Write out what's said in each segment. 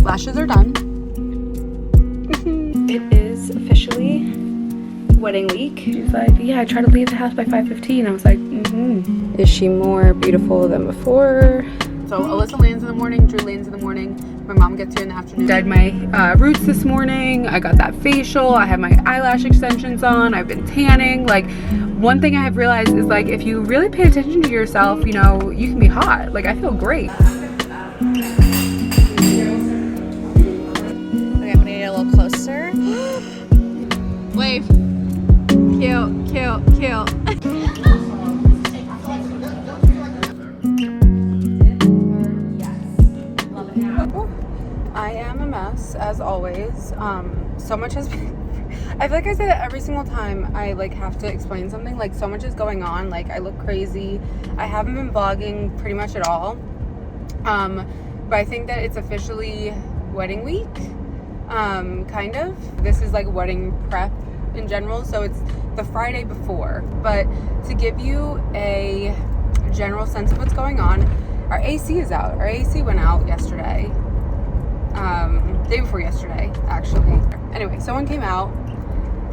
Lashes are done. It is officially wedding week. She's like, yeah, I try to leave the house by 5:15. I was like, Is she more beautiful than before? So Alyssa lands in the morning, Drew lands in the morning. My mom gets here in the afternoon. Dyed my roots this morning. I got that facial. I have my eyelash extensions on. I've been tanning. Like, one thing I have realized is, like, if you really pay attention to yourself, you know, you can be hot. Like, I feel great. Okay, I'm gonna get a little closer. Wave. Cute, cute, cute. I am a mess, as always. So much has been... I feel like I say that every single time I, like, have to explain something. Like, so much is going on. Like, I look crazy. I haven't been vlogging pretty much at all. But I think that it's officially wedding week. Kind of. This is, like, wedding prep in general. So it's the Friday before. But to give you a general sense of what's going on, our AC is out. Our AC went out yesterday. Day before yesterday, actually. Anyway, someone came out,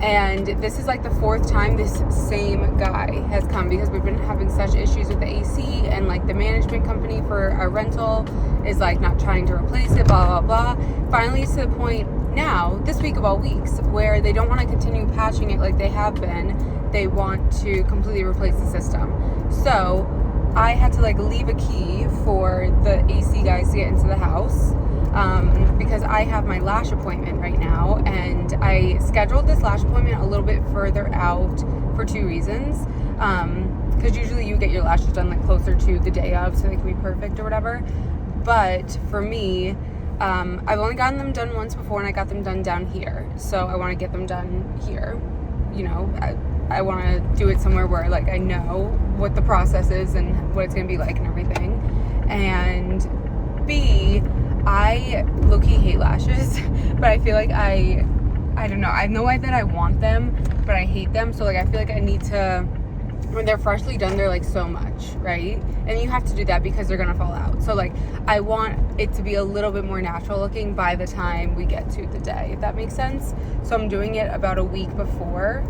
and this is like the 4th time this same guy has come, because we've been having such issues with the AC, and like the management company for our rental is like not trying to replace it, blah, blah, blah. Finally, it's to the point now, this week of all weeks, where they don't want to continue patching it like they have been. They want to completely replace the system. So I had to like leave a key for the AC guys to get into the house. Because I have my lash appointment right now, and I scheduled this lash appointment a little bit further out for 2 reasons. Because usually you get your lashes done like closer to the day of, so they can be perfect or whatever. But for me, I've only gotten them done once before, and I got them done down here. So I want to get them done here. You know, I want to do it somewhere where like I know what the process is and what it's going to be like and everything. And B, I low-key hate lashes, but I feel like I don't know. I know that I want them, but I hate them. So like I feel like I need to, when they're freshly done, they're like so much, right? And you have to do that because they're gonna fall out. So like I want it to be a little bit more natural looking by the time we get to the day, if that makes sense. So I'm doing it about a week before,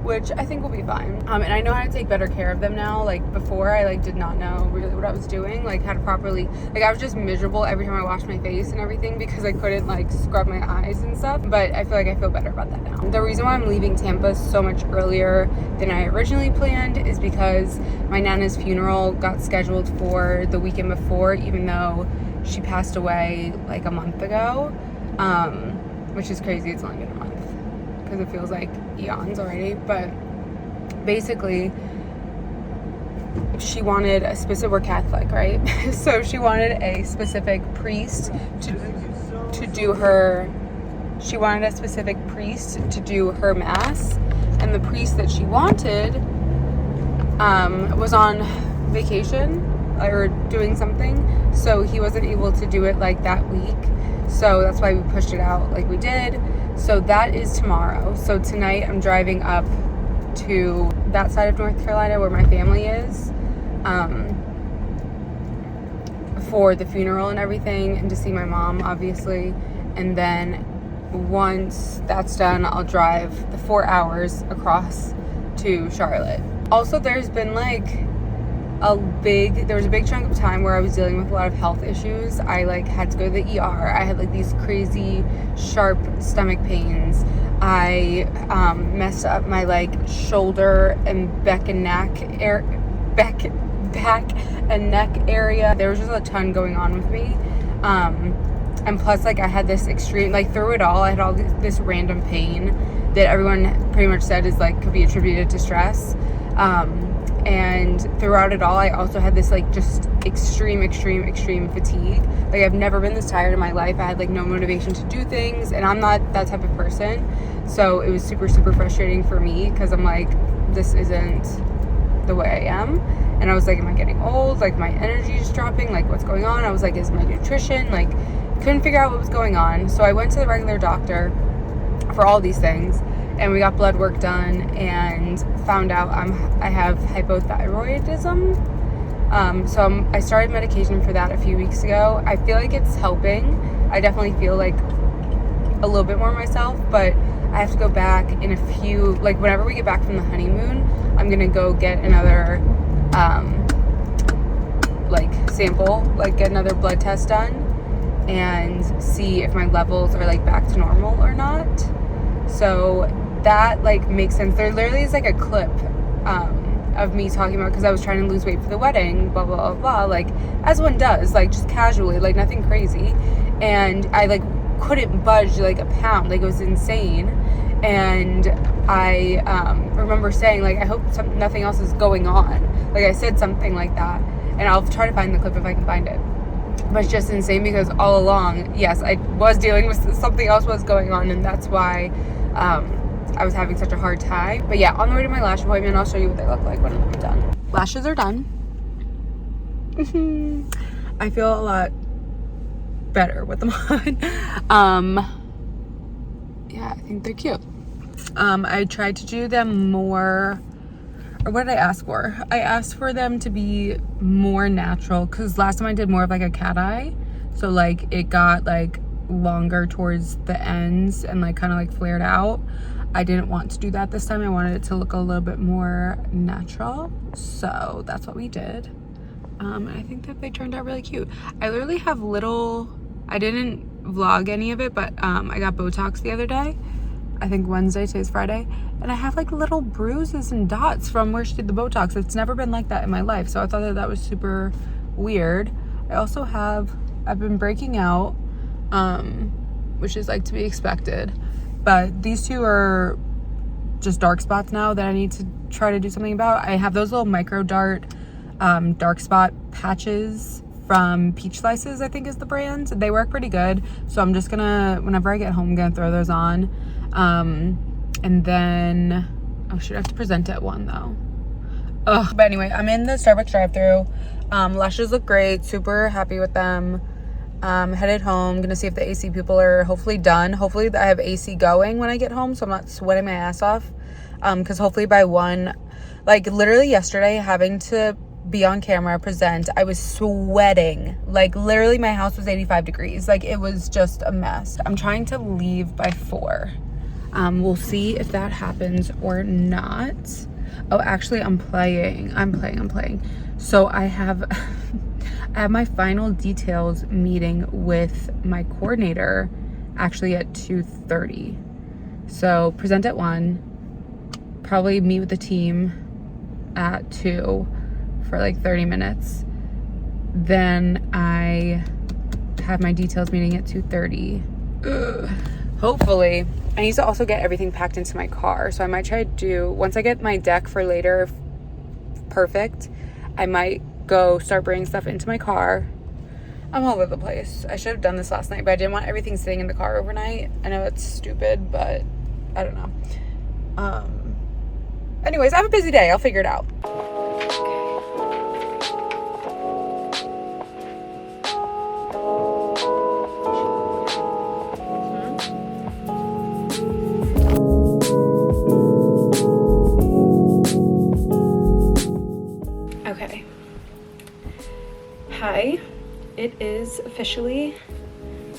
which I think will be fine. And I know how to take better care of them now. Like before, I like did not know really what I was doing, like how to properly, like I was just miserable every time I washed my face and everything because I couldn't like scrub my eyes and stuff. But I feel like I feel better about that now. The reason why I'm leaving Tampa so much earlier than I originally planned is because my Nana's funeral got scheduled for the weekend before, even though she passed away like a month ago, which is crazy. It's only been a month, because it feels like eons already. But basically she wanted a specific, we're Catholic, right? So she wanted a specific priest to do her, she wanted a specific priest to do her mass, and the priest that she wanted was on vacation or doing something, so he wasn't able to do it like that week. So that's why we pushed it out like we did. So that is tomorrow. So tonight I'm driving up to that side of North Carolina where my family is, for the funeral and everything, and to see my mom, obviously. And then once that's done, I'll drive the 4 hours across to Charlotte. Also, there's been like there was a big chunk of time where I was dealing with a lot of health issues. I like had to go to the ER. I had like these crazy sharp stomach pains. I messed up my like shoulder and back and neck area. There was just a ton going on with me. And plus, like, I had this extreme, like, through it all, I had all this random pain that everyone pretty much said is like could be attributed to stress. And throughout it all, I also had this like just extreme fatigue. Like I've never been this tired in my life. I had like no motivation to do things, and I'm not that type of person. So it was super frustrating for me, because I'm like, this isn't the way I am. And I was like, am I getting old? Like my energy is dropping. Like what's going on? I was like, is my nutrition? Like couldn't figure out what was going on. So I went to the regular doctor for all these things, and we got blood work done and found out I have hypothyroidism. So I started medication for that a few weeks ago. I feel like it's helping. I definitely feel like a little bit more myself, but I have to go back in a few, like whenever we get back from the honeymoon, I'm gonna go get another like sample, like get another blood test done and see if my levels are like back to normal or not. So that like makes sense. There literally is like a clip of me talking about, because I was trying to lose weight for the wedding, blah blah blah blah, like as one does, like just casually, like nothing crazy, and I like couldn't budge like a pound, like it was insane. And I remember saying like, I hope nothing else is going on, like I said something like that, and I'll try to find the clip if I can find it. But it's just insane because all along, yes, I was dealing with something else was going on, and that's why I was having such a hard time. But yeah, on the way to my lash appointment, I'll show you what they look like when I'm done. Lashes are done. I feel a lot better with them on. Yeah, I think they're cute. I tried to do them more, or what did I ask for? I asked for them to be more natural, because last time I did more of like a cat eye, so like it got like longer towards the ends and like kind of like flared out. I didn't want to do that this time. I wanted it to look a little bit more natural, so that's what we did. I think that they turned out really cute. I literally have little, I didn't vlog any of it, but I got Botox the other day, I think Wednesday, today's Friday, and I have like little bruises and dots from where she did the Botox. It's never been like that in my life, so I thought that that was super weird. I also have, I've been breaking out, which is like to be expected, but these two are just dark spots now that I need to try to do something about. I have those little micro dark spot patches from Peach Slices, I think is the brand. They work pretty good, so I'm just gonna, whenever I get home, I'm gonna throw those on. And then, oh shoot, I have to present at 1 though. Ugh. But anyway, I'm in the Starbucks drive-thru. Lashes look great, super happy with them. Headed home, gonna see if the AC people are hopefully done. Hopefully I have AC going when I get home, so I'm not sweating my ass off. Because hopefully by 1, like literally yesterday, having to be on camera, present, I was sweating. Like literally my house was 85 degrees. Like it was just a mess. I'm trying to leave by 4. We'll see if that happens or not. Oh, actually I'm playing. So I have I have my final details meeting with my coordinator actually at 2:30. So present at 1, probably meet with the team at 2 for like 30 minutes. Then I have my details meeting at 2:30. Hopefully. I need to also get everything packed into my car. So I might try to do, once I get my deck for later perfect, I might go start bringing stuff into my car. I'm all over the place. I should have done this last night, but I didn't want everything sitting in the car overnight. I know it's stupid, but I don't know. Anyways, I have a busy day. I'll figure it out. Okay. Hi. It is officially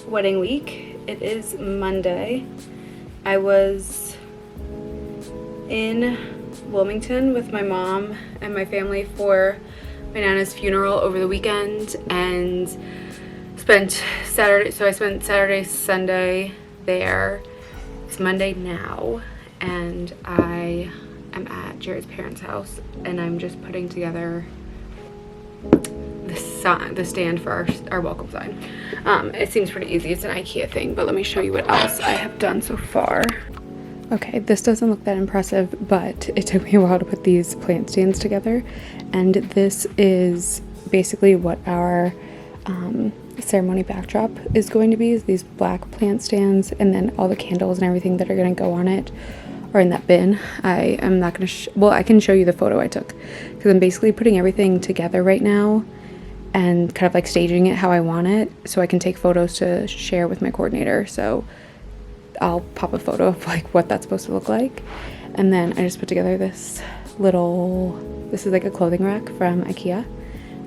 wedding week. It is Monday. I was in Wilmington with my mom and my family for my Nana's funeral over the weekend, and spent Saturday, so I spent Saturday, Sunday there. It's Monday now, and I am at Jared's parents' house, and I'm just putting together the stand for our welcome sign. It seems pretty easy. It's an IKEA thing, but let me show you what else I have done so far. Okay, this doesn't look that impressive, but it took me a while to put these plant stands together, and this is basically what our ceremony backdrop is going to be, is these black plant stands, and then all the candles and everything that are going to go on it are in that bin. I am not going to well, I can show you the photo I took, because I'm basically putting everything together right now and kind of like staging it how I want it, so I can take photos to share with my coordinator. So I'll pop a photo of like what that's supposed to look like. And then I just put together this is like a clothing rack from IKEA,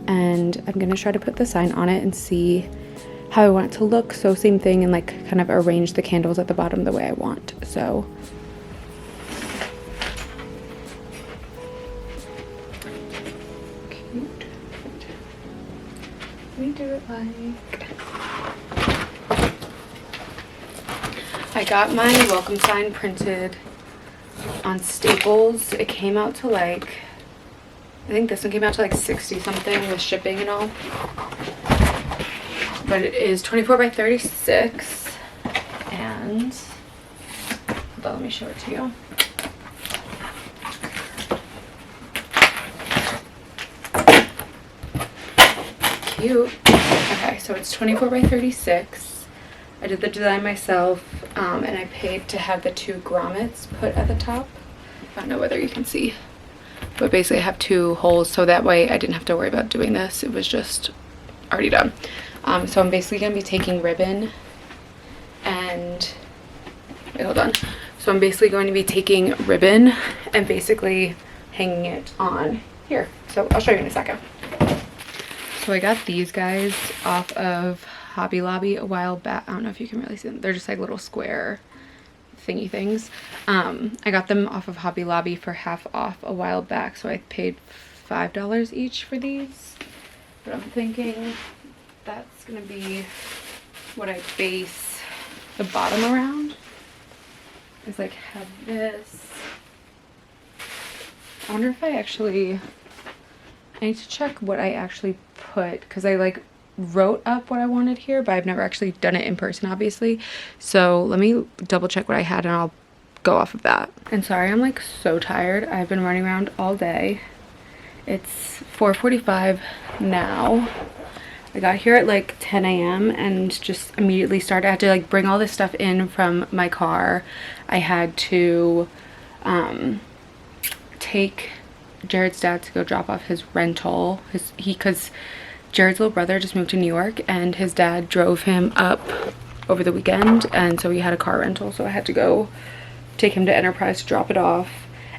and I'm gonna try to put the sign on it and see how I want it to look. So same thing, and like kind of arrange the candles at the bottom the way I want. So cute. We do it like, I got my welcome sign printed on Staples. It came out to like, I think this one came out to like 60 something with shipping and all. But it is 24 by 36, and hold on, let me show it to you. Cute. Okay, so it's 24 by 36. I did the design myself, and I paid to have the 2 grommets put at the top. I don't know whether you can see, but basically I have 2 holes, so that way I didn't have to worry about doing this. It was just already done. So I'm basically going to be taking ribbon and, wait, hold on. So I'm basically going to be taking ribbon and basically hanging it on here. So I'll show you in a second. So I got these guys off of Hobby Lobby a while back. I don't know if you can really see them. They're just like little square thingy things. I got them off of Hobby Lobby for half off a while back. So I paid $5 each for these. But I'm thinking that's gonna be what I base the bottom around. Is like have this. I wonder if I need to check what I actually put, because I like wrote up what I wanted here, but I've never actually done it in person, obviously. So let me double check what I had and I'll go off of that. And sorry, I'm like so tired. I've been running around all day. It's 4:45 now. I got here at like 10 a.m. and just immediately started. I had to like bring all this stuff in from my car. I had to take Jared's dad to go drop off his rental. Because Jared's little brother just moved to New York and his dad drove him up over the weekend, and so he had a car rental, so I had to go take him to Enterprise to drop it off.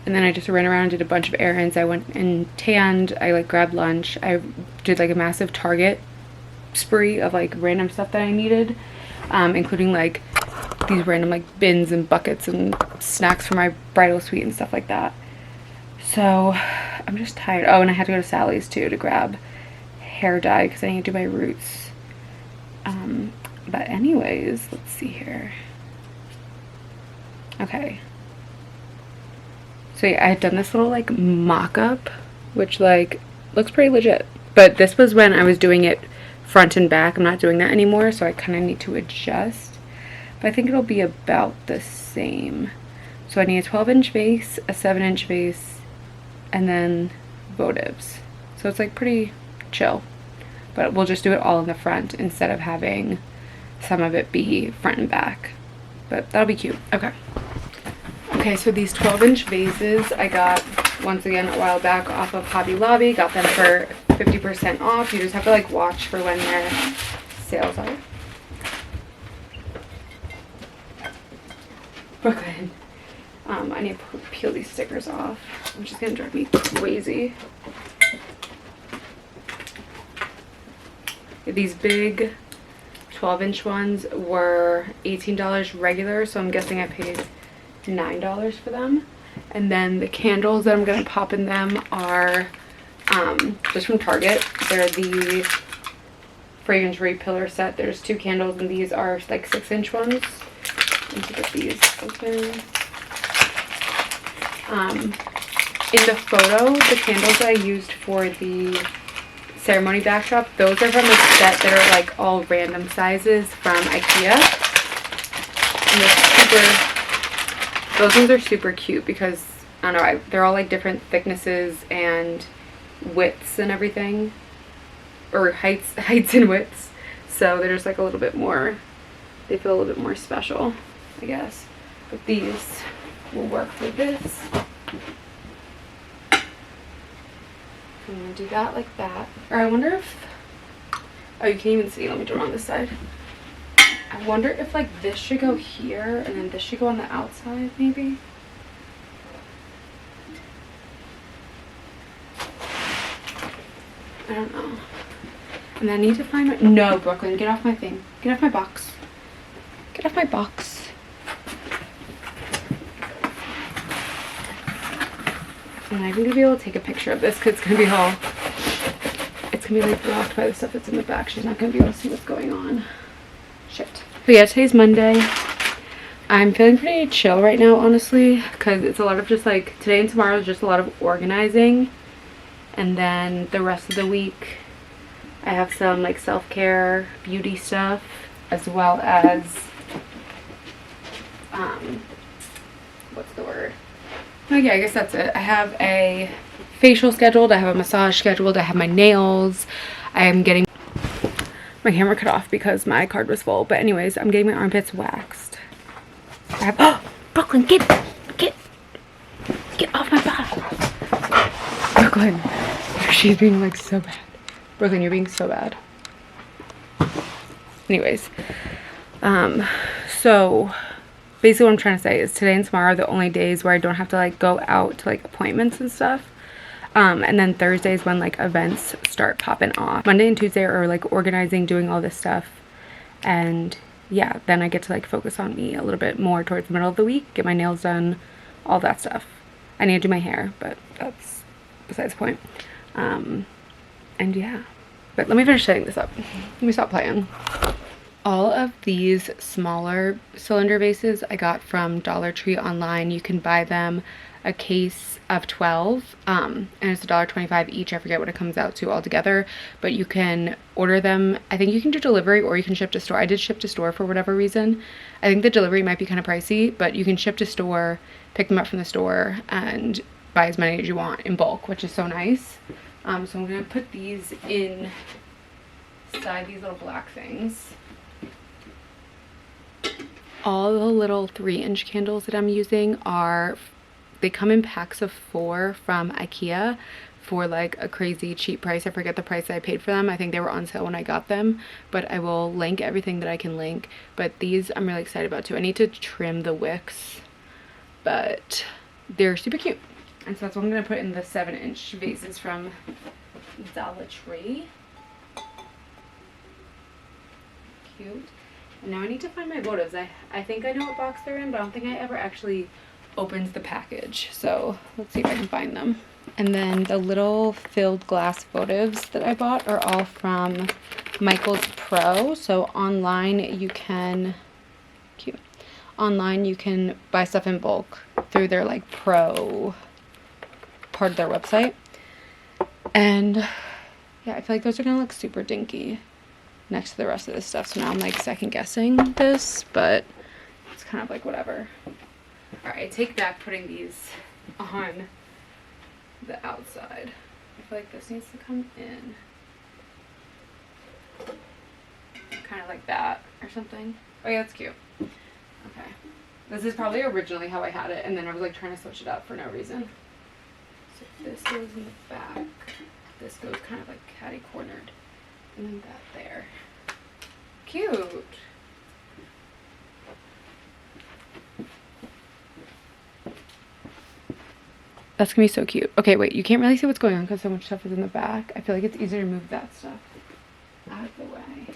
And then I just ran around and did a bunch of errands. I went and tanned. I like grabbed lunch. I did like a massive Target spree of like random stuff that I needed, including like these random like bins and buckets and snacks for my bridal suite and stuff like that. So I'm just tired. Oh, and I had to go to Sally's too to grab hair dye because I need to do my roots. But anyways, let's see here. Okay. So yeah, I had done this little like mock-up, which like looks pretty legit. But this was when I was doing it front and back. I'm not doing that anymore, so I kind of need to adjust. But I think it'll be about the same. So I need a 12-inch base, a 7-inch base, and then votives. So it's like pretty chill. But we'll just do it all in the front instead of having some of it be front and back. But that'll be cute. Okay. Okay, so these 12-inch vases I got, once again, a while back off of Hobby Lobby. Got them for 50% off. You just have to like watch for when their sales are. Brooklyn. I need to peel these stickers off, which is gonna drive me crazy. These big 12-inch ones were $18 regular, so I'm guessing I paid $9 for them. And then the candles that I'm gonna pop in them are just from Target. They're the fragrance pillar set. There's 2 candles, and these are like 6-inch ones. Let me get these open. In the photo, the candles that I used for the ceremony backdrop, those are from a set that are like all random sizes from IKEA. And those ones are super cute because, I don't know, they're all like different thicknesses and widths and everything. Or heights and widths. So they're just like a little bit more, they feel a little bit more special, I guess. But these will work for this. I'm gonna do that like that. Or I wonder if, oh, you can't even see. Let me do it on this side. I wonder if like this should go here and then this should go on the outside, maybe. I don't know. And then I need to find my, no, Brooklyn, get off my thing. Get off my box. Get off my box. I'm not even gonna be able to take a picture of this because it's gonna be all, it's gonna be like blocked by the stuff that's in the back. She's not gonna be able to see what's going on. Shit. But yeah, today's Monday. I'm feeling pretty chill right now, honestly, because it's a lot of just like, today and tomorrow is just a lot of organizing. And then the rest of the week, I have some like self-care, beauty stuff, as well as, what's the word? Oh yeah, I guess that's it. I have a facial scheduled, I have a massage scheduled, I have my nails, I am getting my camera cut off because my card was full. But anyways, I'm getting my armpits waxed. I have, oh, Brooklyn, get off my back. Brooklyn, she's being like so bad. Brooklyn, you're being so bad. Anyways, so basically what I'm trying to say is today and tomorrow are the only days where I don't have to like go out to like appointments and stuff. And then Thursdays when like events start popping off. Monday and Tuesday are like organizing, doing all this stuff. And yeah, then I get to like focus on me a little bit more towards the middle of the week, get my nails done, all that stuff. I need to do my hair, but that's besides the point. And yeah, but let me finish setting this up. Let me stop playing. All of these smaller cylinder vases I got from Dollar Tree online. You can buy them a case of 12, and it's $1.25 each. I forget what it comes out to altogether, but you can order them. I think you can do delivery or you can ship to store. I did ship to store for whatever reason. I think the delivery might be kind of pricey, but you can ship to store, pick them up from the store, and buy as many as you want in bulk, which is so nice. So I'm gonna put these inside these little black things. All the little 3-inch candles that I'm using are, they come in packs of 4 from IKEA for like a crazy cheap price. I forget the price I paid for them. I think they were on sale when I got them, but I will link everything that I can link. But these I'm really excited about too. I need to trim the wicks, but they're super cute. And so that's what I'm gonna put in the 7-inch vases from Dollar Tree. Cute. And now I need to find my votives. I think I know what box they're in, but I don't think I ever actually opened the package. So let's see if I can find them. And then the little filled glass votives that I bought are all from Michael's Pro. So online you can, cute. Online you can buy stuff in bulk through their like pro part of their website. And yeah, I feel like those are gonna look super dinky next to the rest of this stuff. So now I'm like second guessing this, but it's kind of like whatever. All right, I take back putting these on the outside. I feel like this needs to come in kind of like that or something. Oh yeah, that's cute. Okay, this is probably originally how I had it, and then I was like trying to switch it up for no reason. So this goes in the back, this goes kind of like catty cornered, and then that there. Cute. That's gonna be so cute. Okay, wait, you can't really see what's going on because so much stuff is in the back. I feel like it's easier to move that stuff out of the way.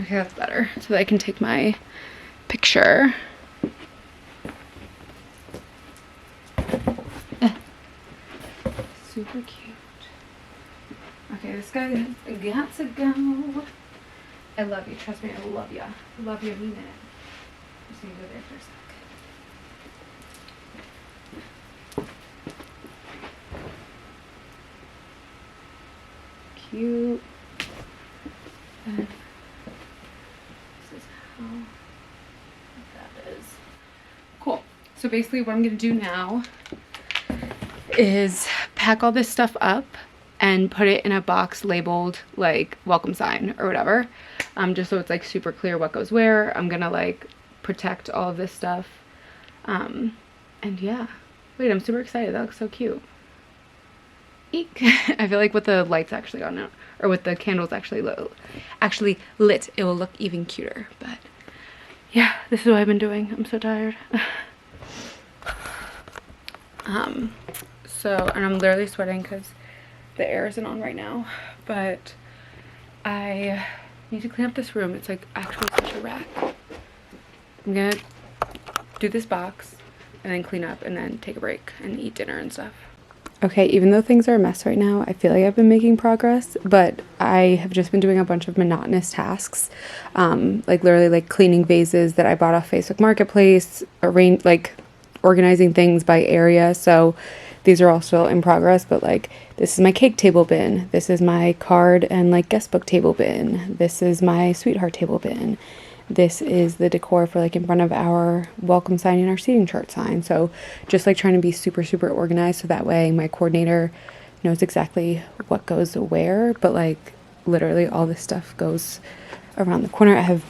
Okay, that's better. So that I can take my picture. Super cute. Okay, this guy got to go. I love you. Trust me, I love ya. I love you. I mean it. I'm just gonna go there for a sec. Cute. And this is how that is. Cool. So basically what I'm gonna do now is pack all this stuff up and put it in a box labeled like welcome sign or whatever, just so it's like super clear what goes where. I'm gonna like protect all of this stuff, and yeah, wait, I'm super excited. That looks so cute. Eek. I feel like with the lights actually on it, or with the candles actually lit, it will look even cuter. But yeah, this is what I've been doing. I'm so tired. And I'm literally sweating because the air isn't on right now, but I need to clean up this room. It's like actually such a wreck. I'm gonna do this box and then clean up and then take a break and eat dinner and stuff. Okay, even though things are a mess right now, I feel like I've been making progress, but I have just been doing a bunch of monotonous tasks, like literally like cleaning vases that I bought off Facebook Marketplace, organizing things by area. So these are all still in progress, but like this is my cake table bin, this is my card and like guest book table bin, this is my sweetheart table bin. This is the decor for like in front of our welcome sign and our seating chart sign. So just like trying to be super, super organized so that way my coordinator knows exactly what goes where. But like literally all this stuff goes around the corner. I have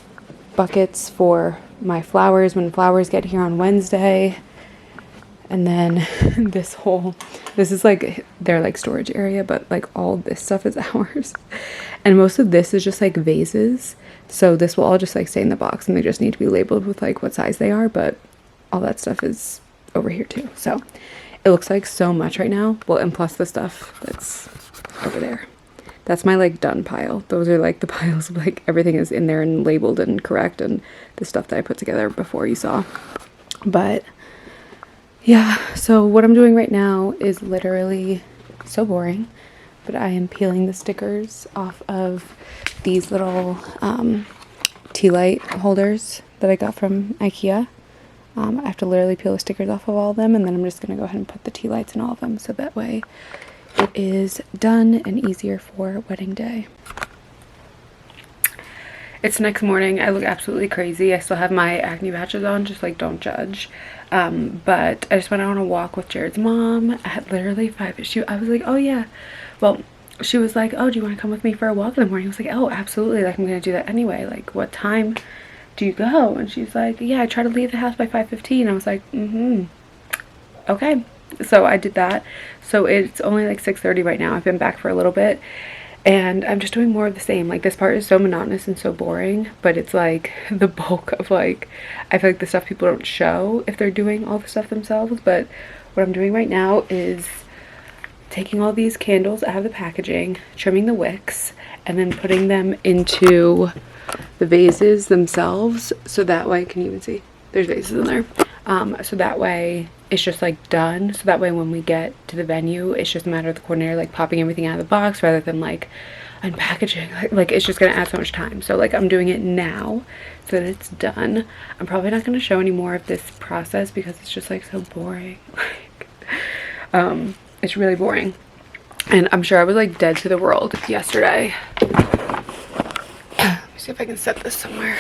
buckets for my flowers when flowers get here on Wednesday. And then this is like their like storage area, but like all this stuff is ours. And most of this is just like vases. So this will all just like stay in the box and they just need to be labeled with like what size they are, but all that stuff is over here too. So it looks like so much right now. Well, and plus the stuff that's over there. That's my like done pile. Those are like the piles of like everything is in there and labeled and correct and the stuff that I put together before you saw. But yeah, so what I'm doing right now is literally so boring, but I am peeling the stickers off of these little tea light holders that I got from IKEA. I have to literally peel the stickers off of all of them, and then I'm just going to go ahead and put the tea lights in all of them, so that way it is done and easier for wedding day. It's next morning. I look absolutely crazy. I still have my acne patches on, just like don't judge. But I just went out on a walk with Jared's mom at literally 5. I was like, oh yeah. Well, she was like, oh, do you want to come with me for a walk in the morning? I was like, oh, absolutely. Like, I'm going to do that anyway. Like, what time do you go? And she's like, yeah, I try to leave the house by 5:15. I was like, okay. So I did that. So it's only like 6:30 right now. I've been back for a little bit. And I'm just doing more of the same. Like, this part is so monotonous and so boring, but it's like the bulk of like, I feel like the stuff people don't show if they're doing all the stuff themselves. But what I'm doing right now is taking all these candles out of the packaging, trimming the wicks, and then putting them into the vases themselves. So that way, can you even see? There's vases in there. So that way it's just like done. So that way when we get to the venue, it's just a matter of the coordinator like popping everything out of the box rather than like unpackaging. Like it's just gonna add so much time. So like I'm doing it now so that it's done. I'm probably not gonna show any more of this process because it's just like so boring. It's really boring. And I'm sure I was like dead to the world yesterday. Let me see if I can set this somewhere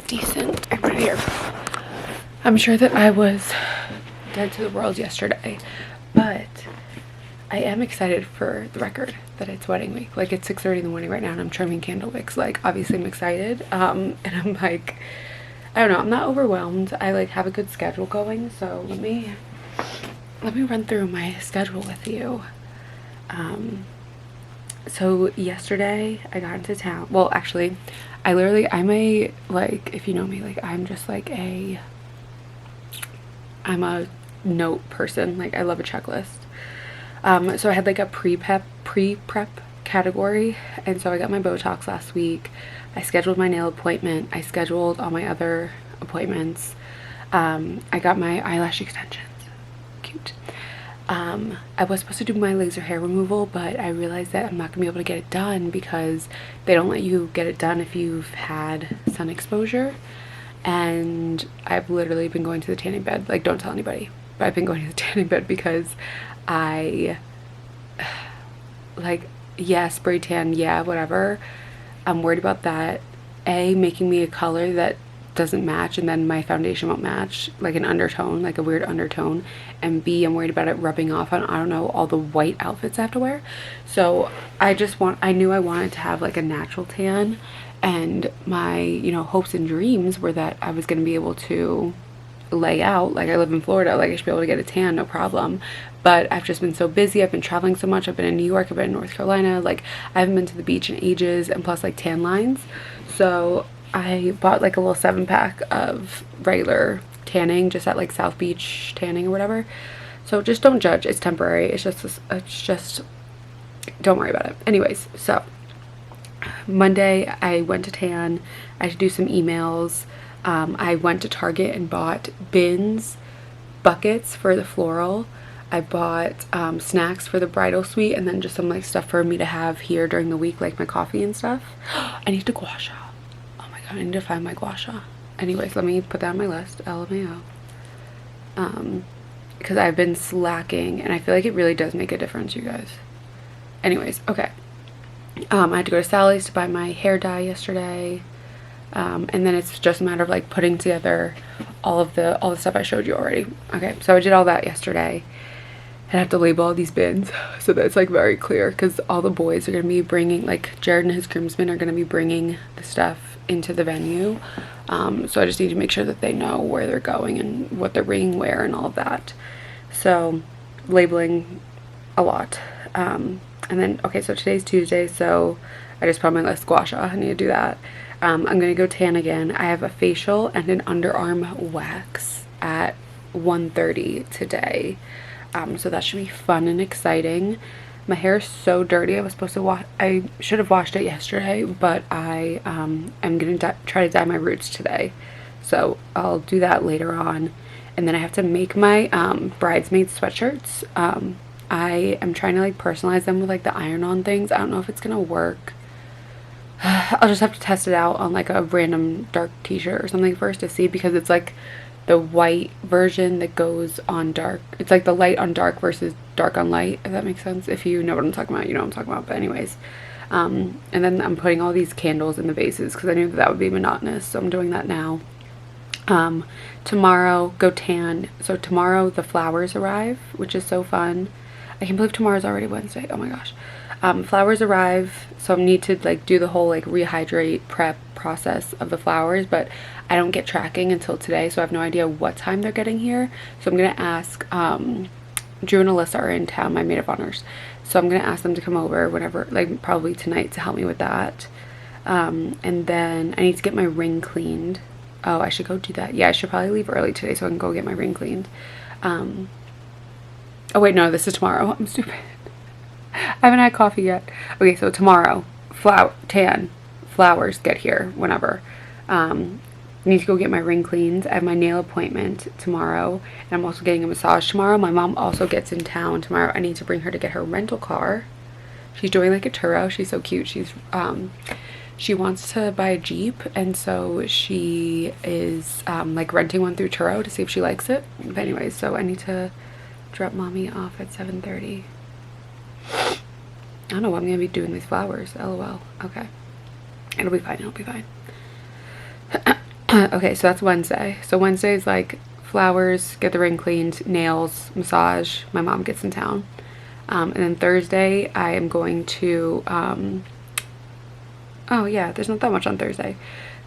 decent. I put it here. I'm sure that I was dead to the world yesterday, but I am excited for the record that it's wedding week. Like, it's 6:30 in the morning right now and I'm trimming candle wicks. Like, obviously I'm excited. And I'm like, I don't know, I'm not overwhelmed. I like have a good schedule going. So let me run through my schedule with you. So yesterday I got into town. Well, actually, I'm a, like, if you know me, like, I'm just like I'm a note person. Like, I love a checklist. So I had like a pre-prep category, and so I got my Botox last week. I scheduled my nail appointment. I scheduled all my other appointments. I got my eyelash extensions. Cute. I was supposed to do my laser hair removal, but I realized that I'm not gonna be able to get it done because they don't let you get it done if you've had sun exposure. And I've literally been going to the tanning bed. Like, don't tell anybody, but I've been going to the tanning bed because I, like, yeah, spray tan, yeah, whatever. I'm worried about that. A, making me a color that doesn't match, and then my foundation won't match, like an undertone, like a weird undertone. And B, I'm worried about it rubbing off on, I don't know, all the white outfits I have to wear. So I knew I wanted to have like a natural tan, and my, you know, hopes and dreams were that I was going to be able to lay out, like, I live in Florida, like I should be able to get a tan, no problem. But I've just been so busy. I've been traveling so much. I've been in New York, I've been in North Carolina, like I haven't been to the beach in ages, and plus like tan lines. So I bought like a little 7-pack of regular tanning just at like South Beach tanning or whatever. So just don't judge. It's temporary. It's just don't worry about it. Anyways, so Monday I went to tan. I had to do some emails. I went to Target and bought buckets for the floral. I bought snacks for the bridal suite, and then just some like stuff for me to have here during the week, like my coffee and stuff. I need to gua sha. Oh my god, I need to find my gua sha. Anyways, let me put that on my list. LMAO. Because I've been slacking, and I feel like it really does make a difference, you guys. Anyways, okay. I had to go to Sally's to buy my hair dye yesterday. And then it's just a matter of like putting together all the stuff I showed you already. Okay, so I did all that yesterday. And I have to label all these bins so that it's like very clear, because all the boys are going to be bringing, like Jared and his groomsmen are going to be bringing the stuff into the venue. So I just need to make sure that they know where they're going and what they're bringing where and all of that. So labeling a lot. And then, okay, so today's Tuesday, so I just put on my list gua sha. I need to do that. I'm going to go tan again. I have a facial and an underarm wax at 1:30 today. So that should be fun and exciting. My hair is so dirty. I should have washed it yesterday, but I am going to try to dye my roots today. So I'll do that later on. And then I have to make my bridesmaid sweatshirts. I am trying to like personalize them with like the iron-on things. I don't know if it's going to work. I'll just have to test it out on like a random dark t-shirt or something first to see, because it's like the white version that goes on dark. It's like the light on dark versus dark on light, if that makes sense. If you know what I'm talking about, you know what I'm talking about. But anyways, and then I'm putting all these candles in the vases because I knew that would be monotonous, so I'm doing that now. Tomorrow, go tan. So tomorrow the flowers arrive, which is so fun. I can't believe tomorrow's already Wednesday. Oh my gosh. Flowers arrive, so I need to like do the whole like rehydrate prep process of the flowers, but I don't get tracking until today, so I have no idea what time they're getting here. So I'm gonna ask, Drew and Alyssa are in town, my maid of honors, so I'm gonna ask them to come over whenever, like probably tonight, to help me with that. And then I need to get my ring cleaned. Oh, I should go do that. Yeah, I should probably leave early today so I can go get my ring cleaned. Oh wait, no, this is tomorrow. I'm stupid. I haven't had coffee yet. Okay, so tomorrow, flowers get here whenever. I need to go get my ring cleaned. I have my nail appointment tomorrow, and I'm also getting a massage tomorrow. My mom also gets in town tomorrow. I need to bring her to get her rental car. She's doing like a Turo. She's so cute. She wants to buy a Jeep, and so she is like renting one through Turo to see if she likes it. But anyways, so I need to drop mommy off at 7:30. I don't know what I'm gonna be doing these flowers. LOL. Okay, it'll be fine. It'll be fine. Okay, so that's Wednesday. So Wednesday is like flowers, get the ring cleaned, nails, massage. My mom gets in town, and then Thursday I am going to. Oh yeah, there's not that much on Thursday.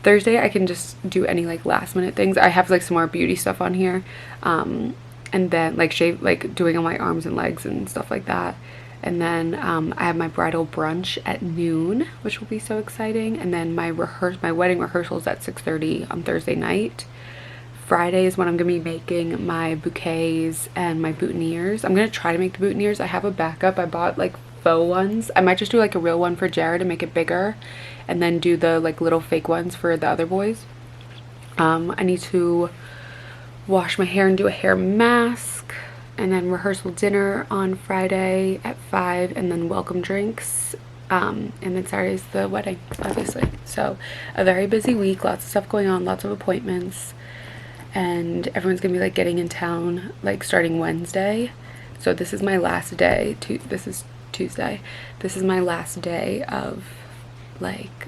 Thursday I can just do any like last minute things. I have like some more beauty stuff on here, and then like shave, like doing on my arms and legs and stuff like that. And then I have my bridal brunch at noon, which will be so exciting. And then my wedding rehearsal is at 6:30 on Thursday night. Friday is when I'm gonna be making my bouquets and my boutonnieres. I'm gonna try to make the boutonnieres. I have a backup. I bought like faux ones. I might just do like a real one for Jared and make it bigger, and then do the like little fake ones for the other boys. I need to wash my hair and do a hair mask, and then rehearsal dinner on Friday at 5, and then welcome drinks, and then Saturday's the wedding, obviously. So a very busy week, lots of stuff going on, lots of appointments, and everyone's gonna be like getting in town like starting Wednesday. So this is my last day this is Tuesday. This is my last day of like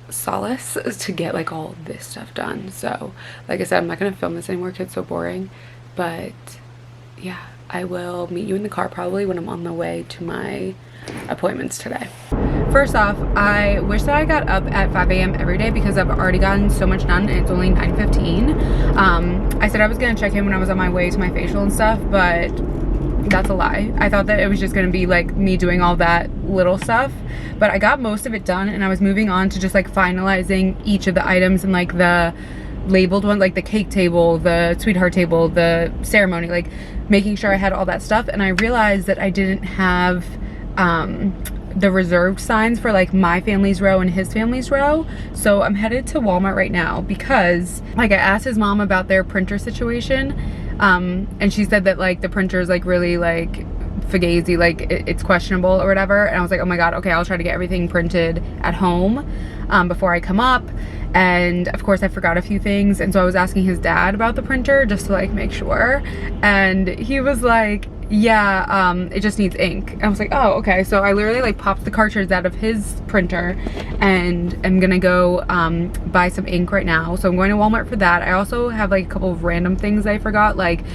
solace to get like all this stuff done. So like I said, I'm not gonna film this anymore because it's so boring, but yeah, I will meet you in the car probably when I'm on the way to my appointments today. First off, I wish that I got up at 5 a.m. every day because I've already gotten so much done and it's only 9:15. I said I was gonna check in when I was on my way to my facial and stuff, but that's a lie. I thought that it was just gonna be like me doing all that little stuff, but I got most of it done, and I was moving on to just like finalizing each of the items and like the labeled one, like the cake table, the sweetheart table, the ceremony, like making sure I had all that stuff. And I realized that I didn't have the reserved signs for like my family's row and his family's row. So I'm headed to Walmart right now because like I asked his mom about their printer situation, and she said that like the printer is like really like fugazi, like it's questionable or whatever. And I was like, oh my god, okay, I'll try to get everything printed at home before I come up. And of course I forgot a few things, and so I was asking his dad about the printer just to like make sure, and he was like, yeah, it just needs ink. I was like, oh, okay. So I literally like popped the cartridge out of his printer and I'm gonna go buy some ink right now. So I'm going to Walmart for that. I also have like a couple of random things I forgot, like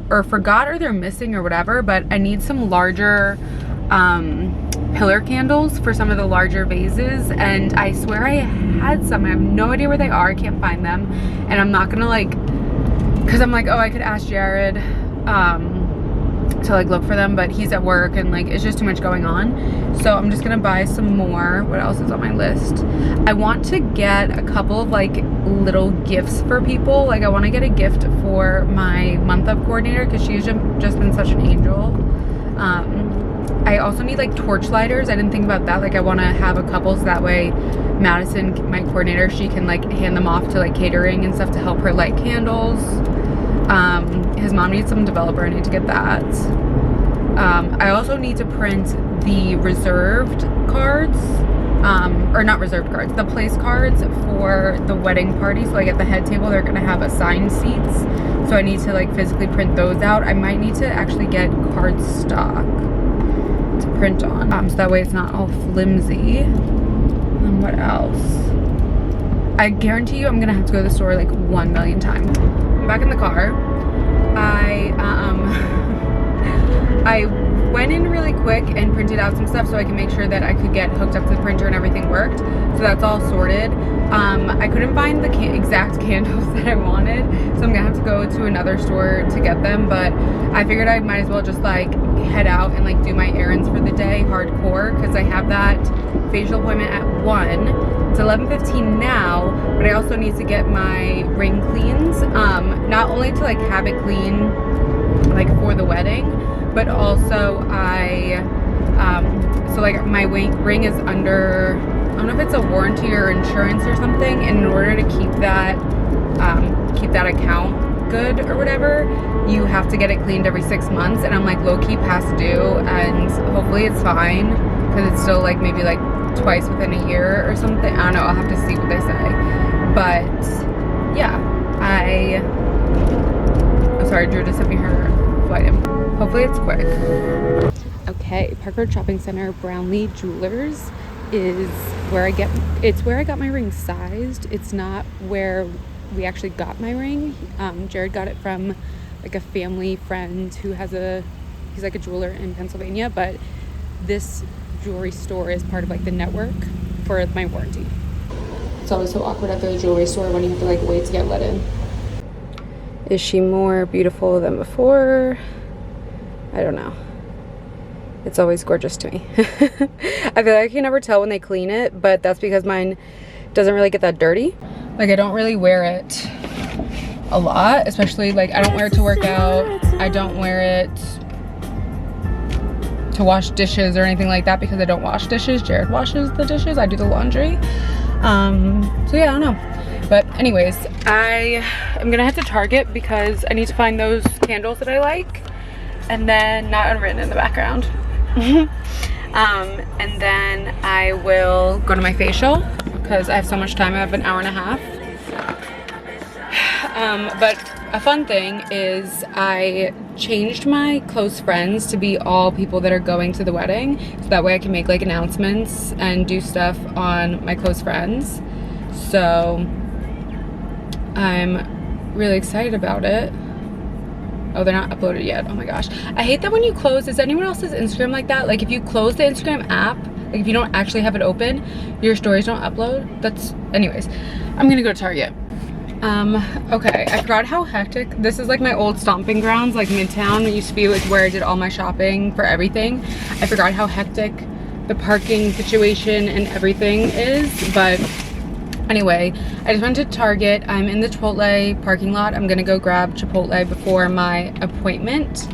forgot or they're missing or whatever, but I need some larger pillar candles for some of the larger vases, and I swear I had some. I have no idea where they are. I can't find them, and I'm not gonna like, because I'm like, oh, I could ask Jared to like look for them, but he's at work and like it's just too much going on. So I'm just gonna buy some more. What else is on my list? I want to get a couple of like little gifts for people. Like I want to get a gift for my month up coordinator because she's just been such an angel. I also need like torch lighters. I didn't think about that. Like I want to have a couple so that way Madison, my coordinator, she can like hand them off to like catering and stuff to help her light candles. His mom needs some developer. I need to get that. I also need to print the reserved cards, or not reserved cards, the place cards for the wedding party. So like at the head table, they're gonna have assigned seats. So I need to like physically print those out. I might need to actually get card stock to print on, so that way it's not all flimsy. And what else? I guarantee you I'm gonna have to go to the store like 1 million times. I'm back in the car. I went in really quick and printed out some stuff so I can make sure that I could get hooked up to the printer and everything worked. So that's all sorted. I couldn't find the exact candles that I wanted, so I'm gonna have to go to another store to get them, but I figured I might as well just like head out and like do my errands for the day hardcore, because I have that facial appointment at 1. It's 11:15 now, but I also need to get my ring cleans, not only to like have it clean like for the wedding, but also so like my ring is under, I don't know if it's a warranty or insurance or something, and in order to keep that account good or whatever, you have to get it cleaned every 6 months, and I'm like low-key past due, and hopefully it's fine because it's still like maybe like twice within a year or something. I don't know, I'll have to see what they say. But yeah, I'm sorry, Drew just sent me her flight info. Hopefully it's quick. Okay, Park Road Shopping Center, Brownlee Jewelers is where it's where I got my ring sized. It's not where we actually got my ring. Jared got it from like a family friend who he's like a jeweler in Pennsylvania, but this jewelry store is part of like the network for my warranty. It's always so awkward at the jewelry store when you have to like wait to get let in. Is she more beautiful than before? I don't know. It's always gorgeous to me. I feel like I can never tell when they clean it, but that's because mine doesn't really get that dirty. Like I don't really wear it a lot, especially like I don't wear it to work out. I don't wear it to wash dishes or anything like that because I don't wash dishes. Jared washes the dishes. I do the laundry. So yeah, I don't know. But anyways, I am gonna head to Target because I need to find those candles that I like, and then not unwritten in the background. And then I will go to my facial because I have so much time. I have an hour and a half. But a fun thing is I changed my close friends to be all people that are going to the wedding, so that way I can make like announcements and do stuff on my close friends. So I'm really excited about it. Oh, they're not uploaded yet. Oh my gosh. I hate that when you close, is anyone else's Instagram like that? Like if you close the Instagram app, like if you don't actually have it open, your stories don't upload. Anyways, I'm gonna go to Target. Okay, I forgot how hectic. This is like my old stomping grounds, like Midtown. It used to be like where I did all my shopping for everything. I forgot how hectic the parking situation and everything is, but Anyway, I just went to Target. I'm in the Chipotle parking lot. I'm gonna go grab Chipotle before my appointment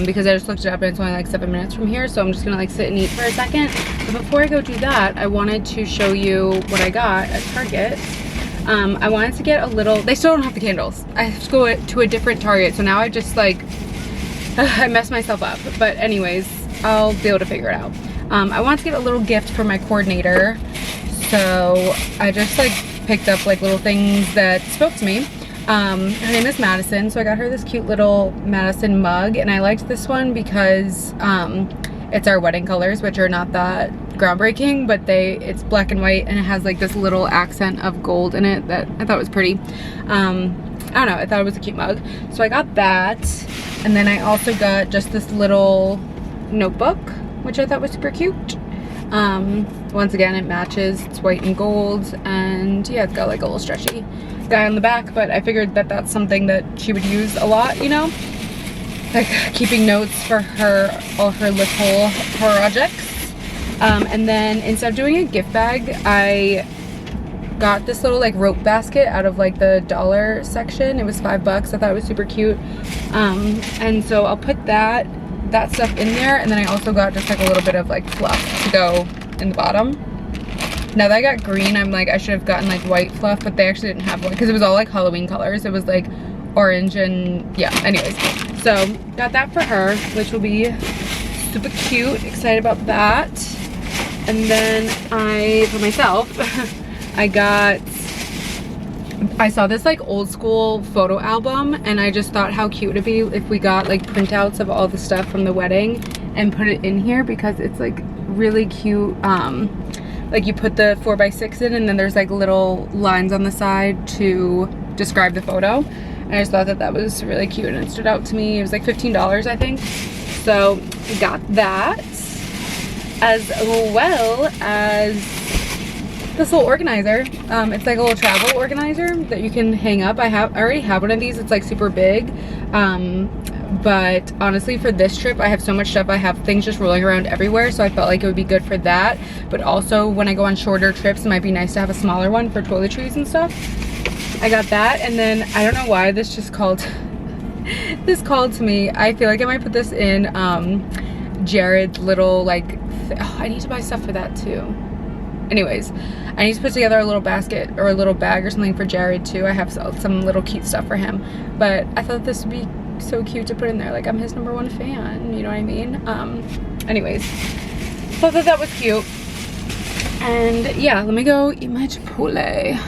because I just looked it up and it's only like 7 minutes from here. So I'm just gonna like sit and eat for a second. But before I go do that, I wanted to show you what I got at Target. I wanted to get a little, they still don't have the candles. I have to go to a different Target. So now I just like, I messed myself up. But anyways, I'll be able to figure it out. I want to get a little gift for my coordinator. So I just like picked up like little things that spoke to me. Her name is Madison, so I got her this cute little Madison mug, and I liked this one because it's our wedding colors, which are not that groundbreaking, but it's black and white, and it has like this little accent of gold in it that I thought was pretty. I don't know, I thought it was a cute mug. So I got that, and then I also got just this little notebook, which I thought was super cute. Once again, it matches, it's white and gold, and yeah, it's got like a little stretchy guy on the back, but I figured that that's something that she would use a lot, you know, like keeping notes for all her little projects. And then instead of doing a gift bag, I got this little like rope basket out of like the dollar section. It was $5. I thought it was super cute. And so I'll put that stuff in there, and then I also got just like a little bit of like fluff to go in the bottom. Now that I got green, I'm like, I should have gotten like white fluff, but they actually didn't have one because it was all like Halloween colors. It was like orange and yeah, anyways. So got that for her, which will be super cute. Excited about that. And then for myself, I saw this like old school photo album, and I just thought how cute it'd be if we got like printouts of all the stuff from the wedding and put it in here, because it's like really cute. Like you put the 4x6 in, and then there's like little lines on the side to describe the photo. And I just thought that that was really cute, and it stood out to me. It was like $15, I think. So got that, as well as this little organizer. It's like a little travel organizer that you can hang up. I already have one of these. It's like super big. But honestly, for this trip, I have so much stuff. I have things just rolling around everywhere, so I felt like it would be good for that. But also, when I go on shorter trips, it might be nice to have a smaller one for toiletries and stuff. I got that, and then I don't know why this just called to me. I feel like I might put this in Jared's little like I need to buy stuff for that too. Anyways, I need to put together a little basket or a little bag or something for Jared too. I have some little cute stuff for him, but I thought this would be so cute to put in there. Like, I'm his #1 fan, you know what I mean? Anyways, thought that was cute. And yeah, let me go eat my Chipotle.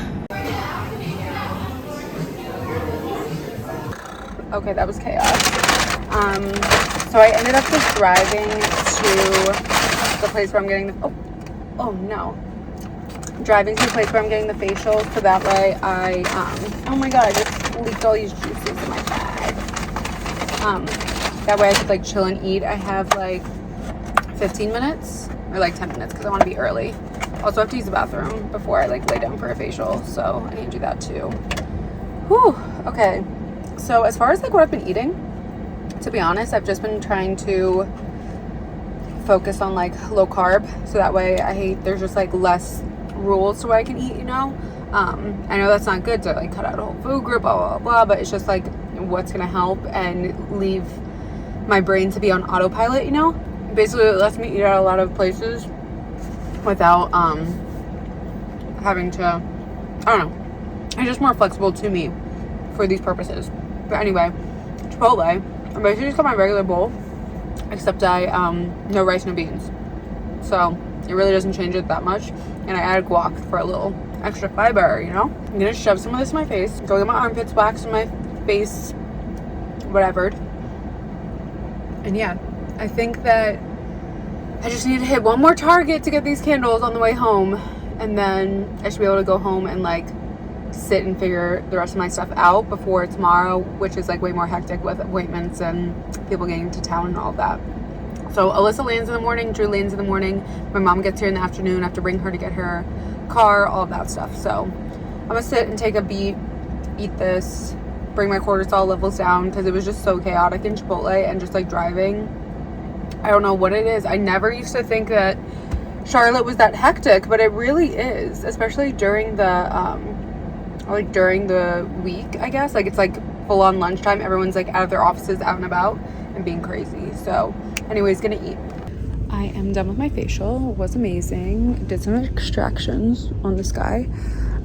Okay, that was chaos. So I ended up just driving to the place where I'm getting the driving to the place where I'm getting the facial, so that way oh my god, I just leaked all these juices in my bag. That way I could like chill and eat. I have like 15 minutes or like 10 minutes because I want to be early. Also have to use the bathroom before I like lay down for a facial, so I need to do that too. Whew. Okay, so as far as like what I've been eating, to be honest, I've just been trying to focus on like low carb, so that way there's just like less rules to what I can eat, you know. I know that's not good to like cut out a whole food group, blah blah blah, but it's just like what's gonna help and leave my brain to be on autopilot, you know. Basically, it lets me eat at a lot of places without having to, I don't know, it's just more flexible to me for these purposes. But anyway, Chipotle, I basically just got my regular bowl, except no rice, no beans, so it really doesn't change it that much. And I added guac for a little extra fiber, you know. I'm gonna shove some of this in my face, go get my armpits waxed in my face, whatever. And yeah, I think that I just need to hit one more Target to get these candles on the way home, and then I should be able to go home and like sit and figure the rest of my stuff out before tomorrow, which is like way more hectic with appointments and people getting to town and all of that. So Alyssa lands in the morning, Drew lands in the morning, my mom gets here in the afternoon. I have to bring her to get her car, all of that stuff. So I'm gonna sit and take a beat, eat this, bring my cortisol levels down, because it was just so chaotic in Chipotle and just like driving. I don't know what it is. I never used to think that Charlotte was that hectic, but it really is, especially during the like during the week, I guess. Like it's like full on lunchtime. Everyone's like out of their offices, out and about, and being crazy. So anyways, gonna eat. I am done with my facial. It was amazing. Did some extractions on this guy.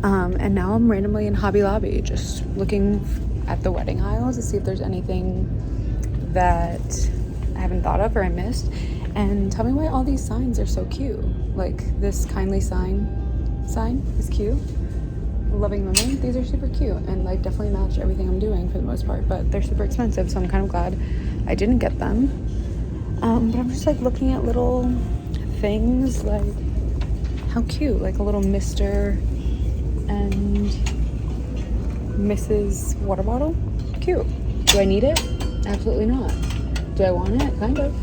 And now I'm randomly in Hobby Lobby just looking at the wedding aisles to see if there's anything that I haven't thought of or I missed. And tell me why all these signs are so cute. Like this kindly sign is cute. Loving memory. These are super cute and like definitely match everything I'm doing for the most part, but they're super expensive, so I'm kind of glad I didn't get them. But I'm just like looking at little things, like how cute, like a little Mr. and Mrs. water bottle. Cute. Do I need it? Absolutely not. Do I want it? Kind of.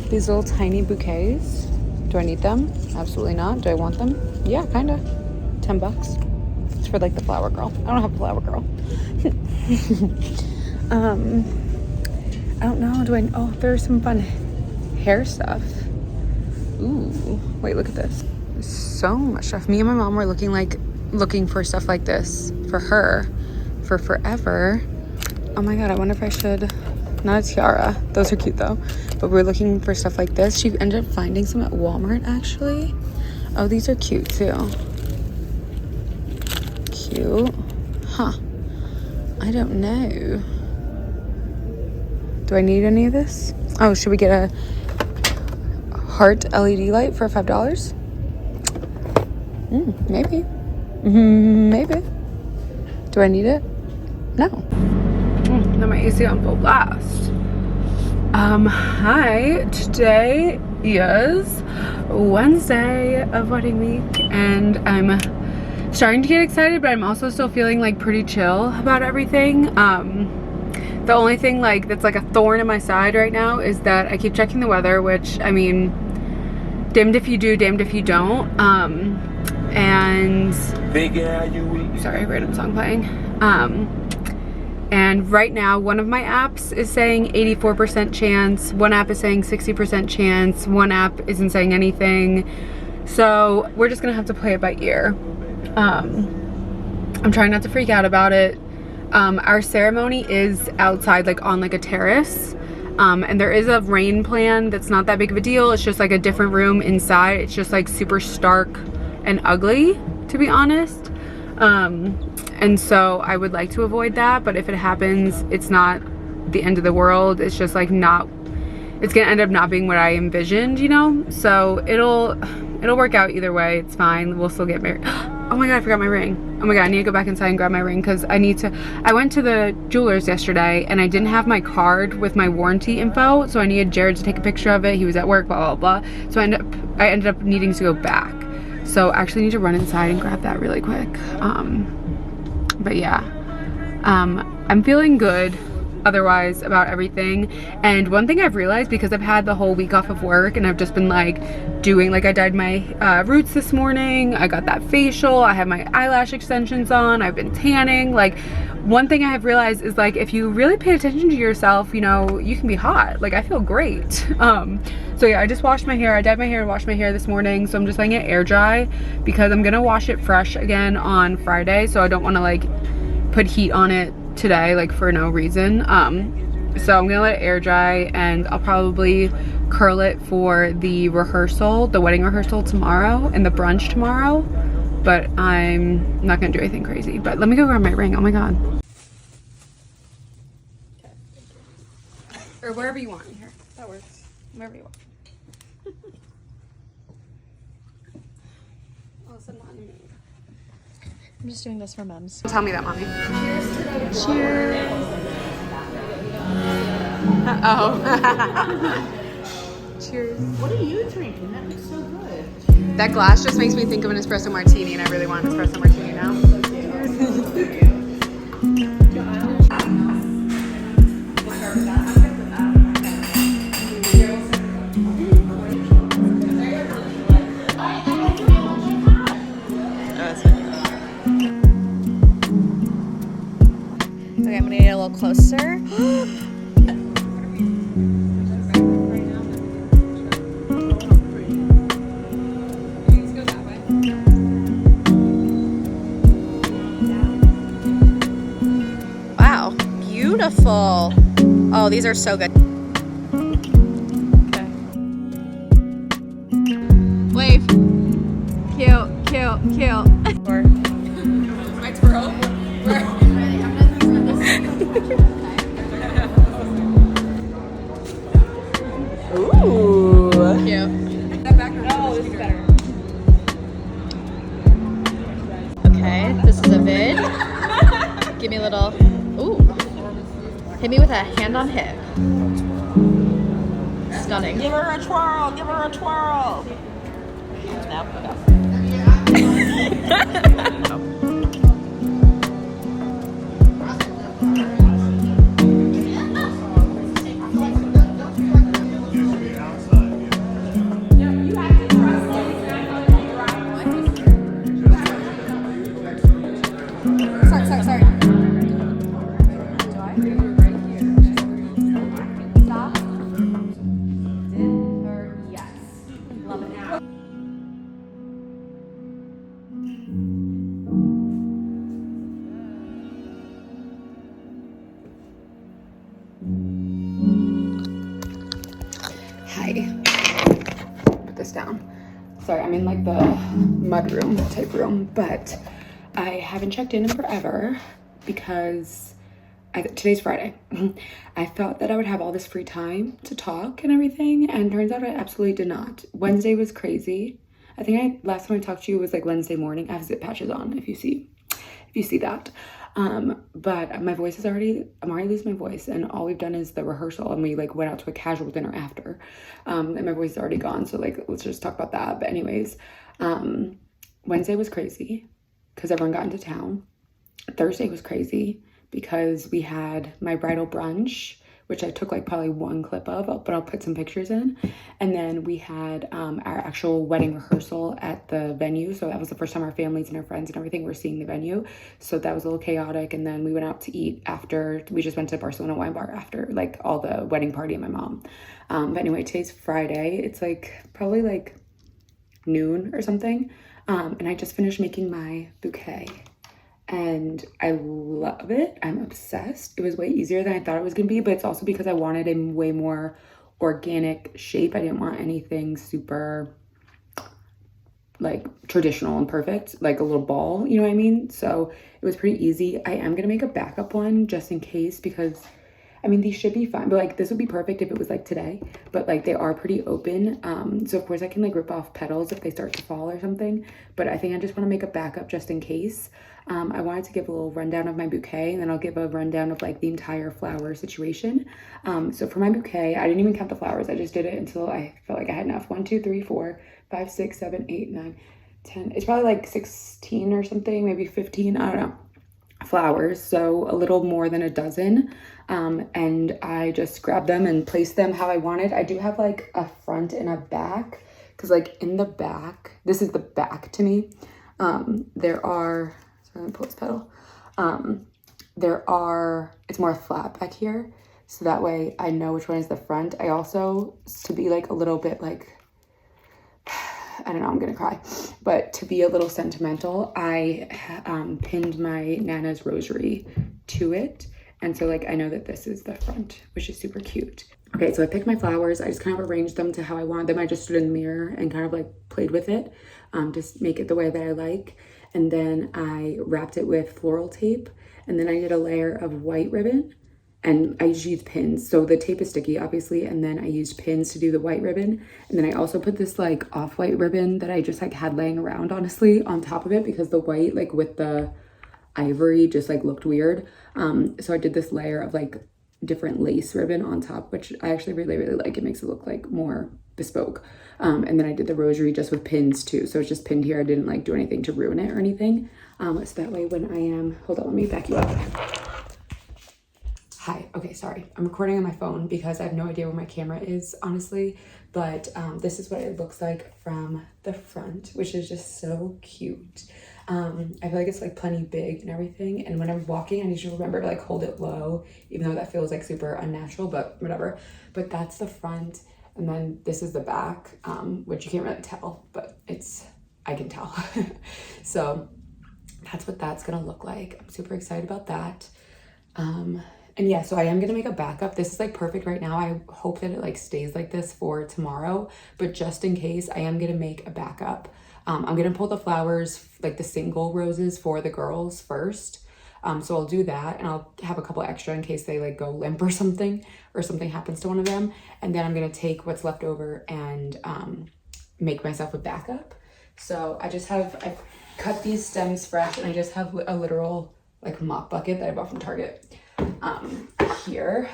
These little tiny bouquets. Do I need them? Absolutely not. Do I want them? Yeah, kind of. $10. It's for like the flower girl. I don't have a flower girl. I don't know. Oh, there's some fun hair stuff. Ooh, wait, look at this. There's so much stuff. Me and my mom were looking for stuff like this for her for forever. Oh my God, I wonder if I should, not a tiara. Those are cute though. But we're looking for stuff like this. She ended up finding some at Walmart actually. Oh, these are cute too. Cute. Huh. I don't know. Do I need any of this? Oh, should we get a heart LED light for $5? Maybe. Maybe. Do I need it? No. Now my AC on full blast. Hi. Today is Wednesday of wedding week, and I'm starting to get excited, but I'm also still feeling like pretty chill about everything. The only thing like that's like a thorn in my side right now is that I keep checking the weather, which I mean, damned if you do, damned if you don't. And sorry, random song playing. And right now one of my apps is saying 84% chance, one app is saying 60% chance, one app isn't saying anything. So we're just gonna have to play it by ear. I'm trying not to freak out about it. Our ceremony is outside, like on like a terrace, and there is a rain plan that's not that big of a deal. It's just like a different room inside. It's just like super stark and ugly, to be honest. And so I would like to avoid that, but if it happens, it's not the end of the world. It's just like it's gonna end up not being what I envisioned, you know? So it'll work out either way. It's fine. We'll still get married. Oh my God, I forgot my ring. Oh my God, I need to go back inside and grab my ring because I went to the jeweler's yesterday and I didn't have my card with my warranty info, so I needed Jared to take a picture of it. He was at work, blah, blah, blah. So I ended up needing to go back. So I actually need to run inside and grab that really quick. But yeah, I'm feeling good otherwise about everything. And one thing I've realized, because I've had the whole week off of work and I've just been like I dyed my roots this morning, I got that facial, I have my eyelash extensions on, I've been tanning. Like, one thing I have realized is like, if you really pay attention to yourself, you know, you can be hot. Like, I feel great. So yeah, I just washed my hair. I dyed my hair and washed my hair this morning, so I'm just letting it air dry because I'm gonna wash it fresh again on Friday, so I don't want to like put heat on it today, like for no reason. So I'm gonna let it air dry, and I'll probably curl it for the rehearsal, the wedding rehearsal tomorrow and the brunch tomorrow, but I'm not gonna do anything crazy. But let me go grab my ring. Oh my God. Okay, or wherever you want. Here, that works. Wherever you want. I'm just doing this for mums. Tell me that, mommy. Cheers. Cheers. Uh-oh. Cheers. What are you drinking? That looks so good. That glass just makes me think of an espresso martini, and I really want an espresso martini now. Okay, I'm gonna get a little closer. beautiful. Oh, these are so good. Okay. Wave. Cute, cute, cute. My twirl. Ooh. Cute. That background. Oh, this is better. Okay, this is a vid. Give me a little. Ooh. Hit me with a hand on hip. Stunning. Give her a twirl. Give her a twirl. Now, Sorry. Hi. Put this down. Sorry, I'm in like the mud room type room, but I haven't checked in forever because today's Friday. I thought that I would have all this free time to talk and everything, and turns out I absolutely did not. Wednesday was crazy. I think last time I talked to you was like Wednesday morning. I have zip patches on if you see that. But my voice I'm already losing my voice, and all we've done is the rehearsal, and we like went out to a casual dinner after. And my voice is already gone, so like let's just talk about that. But anyways, Wednesday was crazy because everyone got into town. Thursday was crazy because we had my bridal brunch, which I took like probably one clip of, but I'll put some pictures in. And then we had our actual wedding rehearsal at the venue. So that was the first time our families and our friends and everything were seeing the venue. So that was a little chaotic. And then we went out to eat after. We just went to Barcelona Wine Bar after like all the wedding party and my mom. But anyway, today's Friday. It's like probably like noon or something. And I just finished making my bouquet. And I love it. I'm obsessed. It was way easier than I thought it was gonna be, but it's also because I wanted a way more organic shape. I didn't want anything super like traditional and perfect, like a little ball, you know what I mean? So it was pretty easy. I am gonna make a backup one just in case, because I mean, these should be fine, but like this would be perfect if it was like today, but like they are pretty open. So of course I can like rip off petals if they start to fall or something, but I think I just want to make a backup just in case. I wanted to give a little rundown of my bouquet, and then I'll give a rundown of like the entire flower situation. So for my bouquet, I didn't even count the flowers. I just did it until I felt like I had enough. 1, 2, 3, 4, 5, 6, 7, 8, 9, 10. It's probably like 16 or something, maybe 15. I don't know. Flowers, so a little more than a dozen. And I just grabbed them and placed them how I wanted. I do have like a front and a back, because like in the back, this is the back to me. There are, sorry, let me pull this petal. It's more flat back here, so that way I know which one is the front. I also, to be like a little bit like, I don't know, I'm gonna cry, but to be a little sentimental, I pinned my Nana's rosary to it, and so like I know that this is the front, which is super cute. Okay, so I picked my flowers. I just kind of arranged them to how I wanted them. I just stood in the mirror and kind of like played with it, just make it the way that I like. And then I wrapped it with floral tape, and then I did a layer of white ribbon, and I just used pins. So the tape is sticky, obviously, and then I used pins to do the white ribbon. And then I also put this like off-white ribbon that I just like had laying around, honestly, on top of it, because the white like with the ivory just like looked weird. So I did this layer of like different lace ribbon on top, which I actually really, really like. It makes it look like more bespoke. And then I did the rosary just with pins too. So it's just pinned here. I didn't like do anything to ruin it or anything. So that way when I am, hold on, let me back you up. Hi, okay, sorry. I'm recording on my phone because I have no idea where my camera is, honestly. But this is what it looks like from the front, which is just so cute. I feel like it's like plenty big and everything. And when I'm walking, I need to remember to like hold it low, even though that feels like super unnatural, but whatever. But that's the front. And then this is the back, which you can't really tell, but I can tell. So that's what that's gonna look like. I'm super excited about that. And yeah, so I am gonna make a backup. This is like perfect right now. I hope that it like stays like this for tomorrow, but just in case, I am gonna make a backup. I'm gonna pull the flowers, like the single roses for the girls first. So I'll do that, and I'll have a couple extra in case they like go limp or something happens to one of them. And then I'm gonna take what's left over and make myself a backup. So I cut these stems fresh, and I just have a literal like mop bucket that I bought from Target here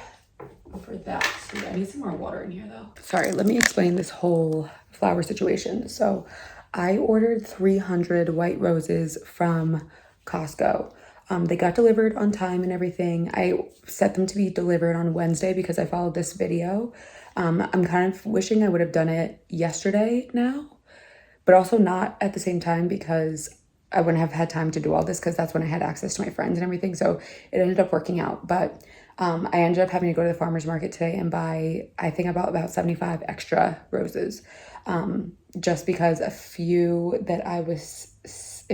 for that. So yeah, I need some more water in here though. Sorry, let me explain this whole flower situation. So I ordered 300 white roses from Costco. They got delivered on time and everything. I set them to be delivered on Wednesday because I followed this video. I'm kind of wishing I would have done it yesterday now, but also not at the same time because I wouldn't have had time to do all this because that's when I had access to my friends and everything. So it ended up working out. But I ended up having to go to the farmer's market today and buy, I think about 75 extra roses. Just because a few that I was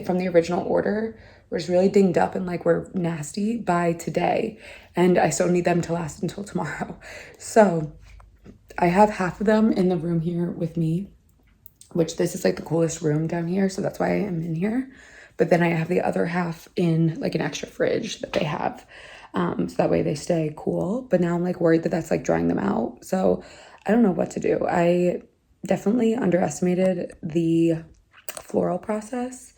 from the original order was really dinged up and like were nasty by today. And I still need them to last until tomorrow. So I have half of them in the room here with me, which this is like the coolest room down here. So that's why I am in here. But then I have the other half in like an extra fridge that they have. So that way they stay cool. But now I'm like worried that that's like drying them out. So I don't know what to do. I definitely underestimated the floral process.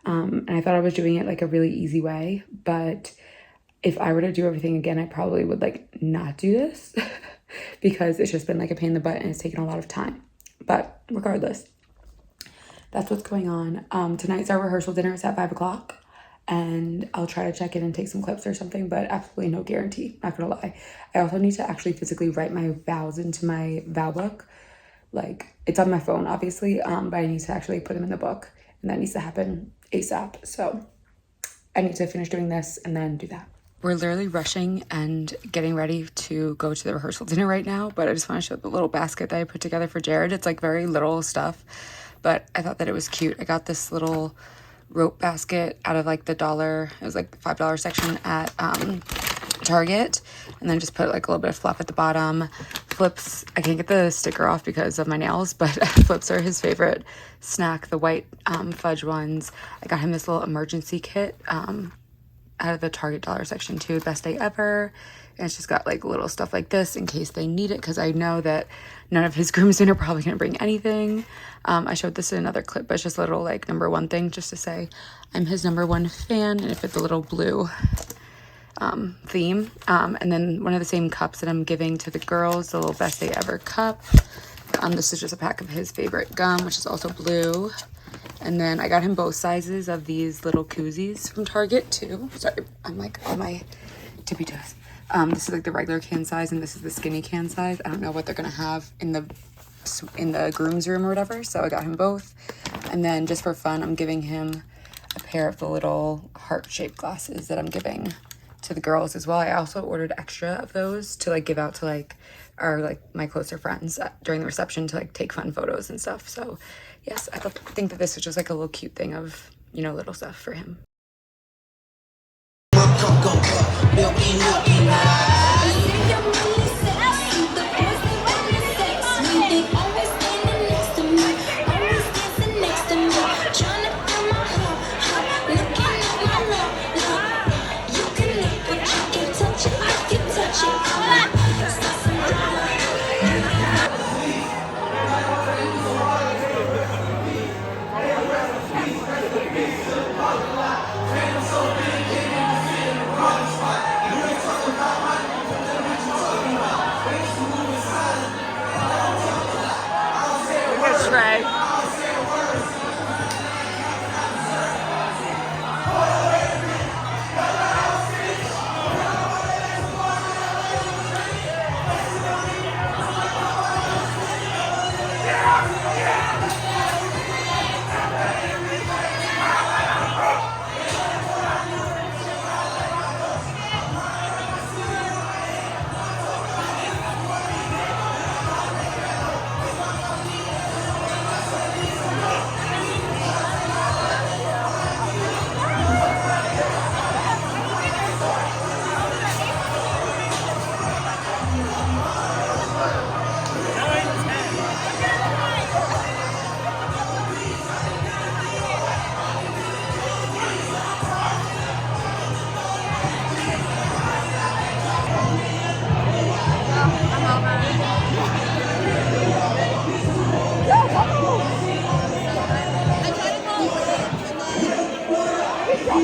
And I thought I was doing it like a really easy way. But if I were to do everything again, I probably would like not do this because it's just been like a pain in the butt and it's taken a lot of time. But regardless, that's what's going on. Tonight's our rehearsal dinner. It's at 5 o'clock. And I'll try to check in and take some clips or something, but absolutely no guarantee. Not gonna lie. I also need to actually physically write my vows into my vow book. Like, it's on my phone, obviously, but I need to actually put them in the book. And that needs to happen ASAP. So I need to finish doing this and then do that. We're literally rushing and getting ready to go to the rehearsal dinner right now, but I just want to show the little basket that I put together for Jared. It's like very little stuff, but I thought that it was cute. I got this little rope basket out of like the $, it was like $5 section at Target, and then just put like a little bit of fluff at the bottom. Flips, I can't get the sticker off because of my nails, but Flips are his favorite snack, the white fudge ones. I got him this little emergency kit out of the Target dollar section too. Best day ever. And it's just got like little stuff like this in case they need it, because I know that none of his groomsmen are probably gonna bring anything. I showed this in another clip, but it's just a little like #1 thing just to say I'm his #1 fan, and it fits the little blue theme. And then one of the same cups that I'm giving to the girls, the little best day ever cup. This is just a pack of his favorite gum, which is also blue. And then I got him both sizes of these little koozies from Target too. Sorry, I'm like on my tippy toes. This is like the regular can size, and this is the skinny can size. I don't know what they're gonna have in the groom's room or whatever, so I got him both. And then just for fun, I'm giving him a pair of the little heart-shaped glasses that I'm giving to the girls as well. I also ordered extra of those to like give out to like my closer friends during the reception to like take fun photos and stuff. So yes, I think that this was just like a little cute thing of, you know, little stuff for him. Drop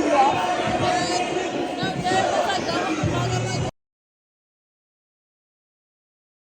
it off.